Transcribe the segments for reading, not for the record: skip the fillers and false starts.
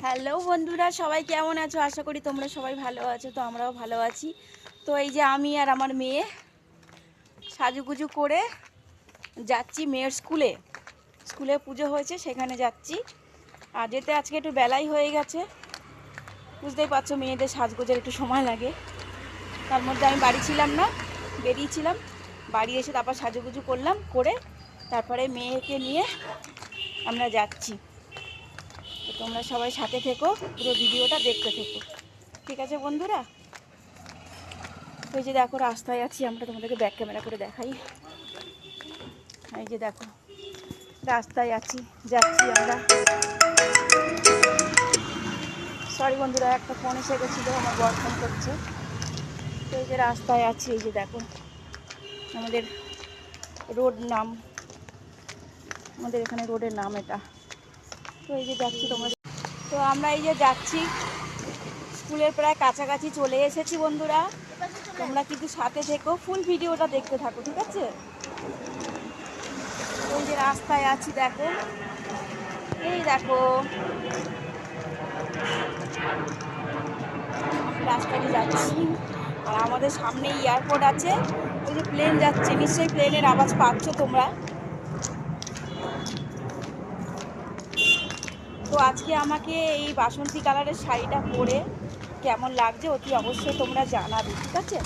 Hello বন্ধুরা, সবাই কেমন আছো? আশা করি তোমরা সবাই ভালো আছো। তো আমরাও ভালো আছি। তো এই যে আমি আর আমার মেয়ে সাজুগুজু করে যাচ্ছি মেয়ের স্কুলে পুজো হয়েছে, সেখানে যাচ্ছি। আর যেতে আজকে একটু বেলাই হয়ে গেছে, বুঝতেই পারছো মেয়েদের সাজগোজের একটু সময় লাগে। তার মধ্যে আমি বাড়ি ছিলাম না, বেরিয়েছিলাম। বাড়ি এসে তারপর সাজুগুজু করলাম, করে তারপরে মেয়েকে নিয়ে আমরা যাচ্ছি। তো তোমরা সবাই সাথে থেকো, পুরো ভিডিওটা দেখতে থেকো, ঠিক আছে বন্ধুরা? ওই যে দেখো রাস্তায় আছি আমরা, তোমাদেরকে ব্যাক ক্যামেরা করে দেখাই। এই যে দেখো রাস্তায় আছি, যাচ্ছি আমরা। সরি বন্ধুরা, একটা ফোন এসে গেছিলো, আমার বর ফোন করছে। তো এই যে রাস্তায় আছি, এই যে দেখো আমাদের রোড নাম, আমাদের এখানে রোডের নাম এটা। তো এই যে যাচ্ছি তোমরা। তো আমরা এই যে যাচ্ছি, স্কুলের প্রায় কাছাকাছি চলে এসেছি বন্ধুরা। তোমরা কিন্তু সাথে থেকো, ফুল ভিডিওটা দেখতে থাকো, ঠিক আছে? ওই যে রাস্তায় আছি দেখো, এই দেখো রাস্তায় যাচ্ছি। আর আমাদের সামনে এয়ারপোর্ট আছে, ওই যে প্লেন যাচ্ছে, নিশ্চয়ই প্লেনের আওয়াজ পাচ্ছ তোমরা। তো আজকে আমাকে এই বাসন্তী কালারের শাড়িটা পরে কেমন লাগছে অতি অবশ্যই তোমরা জানাবে, ঠিক আছে?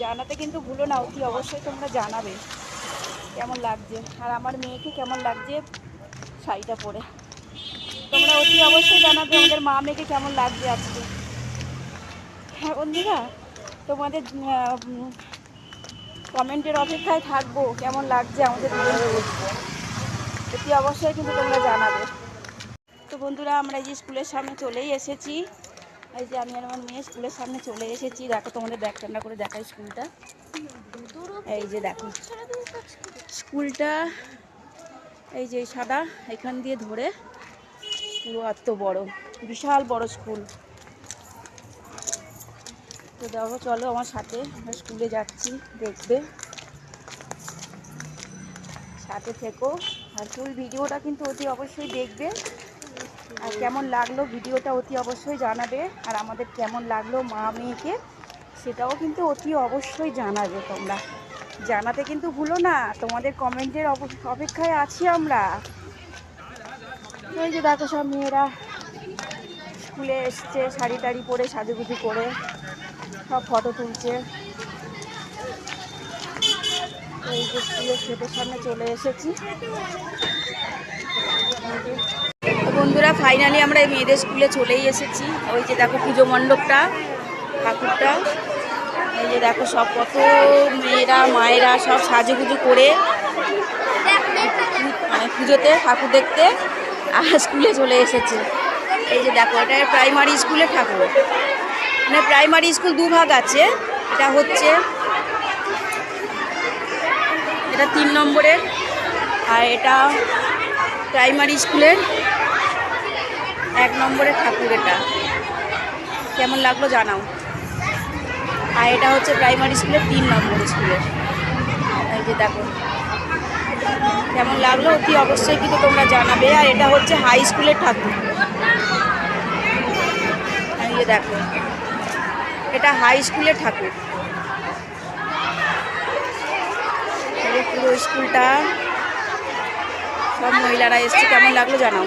জানাতে কিন্তু ভুলো না, অতি অবশ্যই তোমরা জানাবে কেমন লাগছে, আর আমার মেয়েকে কেমন লাগছে শাড়িটা পরে। তোমরা অতি অবশ্যই জানাবে আমাদের মা মেয়েকে কেমন লাগছে আজকে। হ্যাঁ বন্ধুরা, তোমাদের কমেন্টের অপেক্ষায় থাকবো, কেমন লাগছে আমাদের অতি অবশ্যই কিন্তু তোমরা জানাবে। তো বন্ধুরা, আমরা এই যে স্কুলের সামনে চলেই এসেছি। এই যে আমি আর আমার মেয়ে স্কুলের সামনে চলে এসেছি। দেখো তোমাদের ব্যাক ক্যামেরা করে দেখাই স্কুলটা। এই যে দেখো স্কুলটা, এই যে সাদা এখান দিয়ে ধরে পুরো এত বড়, বিশাল বড় স্কুল। তো দেখো চলো আমার সাথে, আমরা স্কুলে যাচ্ছি, দেখবে, সাথে থেকো। আর ফুল ভিডিওটা কিন্তু অতি অবশ্যই দেখবে। আর কেমন লাগলো ভিডিওটা অতি অবশ্যই জানাবে। আর আমাদের কেমন লাগলো মা মেয়েকে, সেটাও কিন্তু অতি অবশ্যই জানাবে। তোমরা জানাতে কিন্তু ভুলো না, তোমাদের কমেন্টের অপেক্ষায় আছি আমরা। এই যে দেখো সব মেয়েরা স্কুলে এসছে, শাড়ি টাড়ি পরে সাজুগুজু করে সব ফটো তুলছে। এই যে স্কুলের গেটের সামনে চলে এসেছি বন্ধুরা। ফাইনালি আমরা এই মেয়েদের স্কুলে চলেই এসেছি। ওই যে দেখো পুজো মণ্ডপটা, ঠাকুরটা, এই যে দেখো সব কত মেয়েরা মায়েরা সব সাজুগুজু করে মানে পুজোতে ঠাকুর দেখতে আর স্কুলে চলে এসেছে। এই যে দেখো এটা প্রাইমারি স্কুলে ঠাকুর, মানে প্রাইমারি স্কুল দুভাগ আছে। এটা হচ্ছে এটা 3 নম্বরের, আর এটা প্রাইমারি স্কুলের 1 নম্বরের ঠাকুর। এটা কেমন লাগলো জানাও। আর এটা হচ্ছে প্রাইমারি স্কুলের 3 নম্বর স্কুলের। এই যে দেখো কেমন লাগলো অতি অবশ্যই কিন্তু তোমরা জানাবে। আর এটা হচ্ছে হাই স্কুলের ঠাকুর। এই যে দেখো এটা হাই স্কুলের ঠাকুর। পুরো স্কুলটা সব মহিলারা এসছে, কেমন লাগলো জানাও।